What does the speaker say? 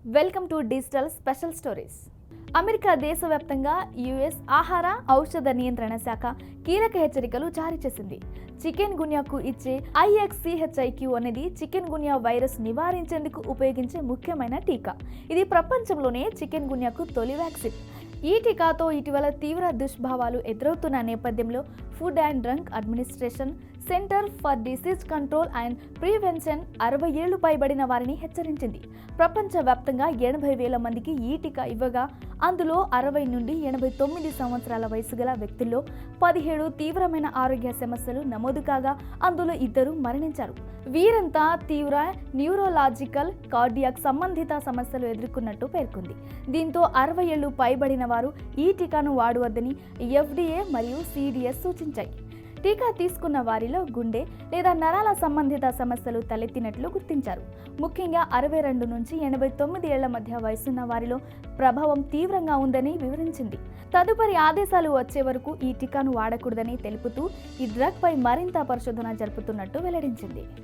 Welcome to digital special stories. America దేశవ్యాప్తంగా US ఆహార ఔషధ నియంత్రణ శాఖ కీలక హెచ్చరికలు జారీ చేసింది. చికెన్ గున్యాకు ఇచ్చే IXCHIQ అనేది చికెన్ గున్యా వైరస్ నివారించేందుకు ఉపయోగించే ముఖ్యమైన టీకా. ఇది ప్రపంచంలోనే చికెన్ గున్యాకు తొలి వ్యాక్సిన్. ఈ టీకాతో ఇటీవల తీవ్ర దుష్ప్రభావాలు ఎదురవుతున్న నేపథ్యంలో food and drug administration, centre for disease control and prevention 60 ఏళ్లు పైబడిన వారిని హెచ్చరించింది. ప్రపంచవ్యాప్తంగా 80,000 మందికి ఈ టీకా ఇవ్వగా అందులో 60 నుండి 89 సంవత్సరాల వయసు గల వ్యక్తుల్లో 17 తీవ్రమైన ఆరోగ్య సమస్యలు నమోదు కాగా అందులో 2 మరణించారు. వీరంతా తీవ్ర న్యూరోలాజికల్, కార్డియాక్ సంబంధిత సమస్యలు ఎదుర్కొన్నట్టు పేర్కొంది. దీంతో 60 ఏళ్లు పైబడిన వారు ఈ టీకాను వాడవద్దని FDA మరియు CDS సూచించాయి. టీకా తీసుకున్న వారిలో గుండె లేదా నరాల సంబంధిత సమస్యలు తలెత్తినట్లు గుర్తించారు. ముఖ్యంగా 62 నుంచి 89 ఏళ్ల మధ్య వయసున్న వారిలో ప్రభావం తీవ్రంగా ఉందని వివరించింది. తదుపరి ఆదేశాలు వచ్చే వరకు ఈ టీకాను వాడకూడదని తెలుపుతూ ఈ డ్రగ్ పై మరింత పరిశోధన జరుపుతున్నట్టు వెల్లడించింది.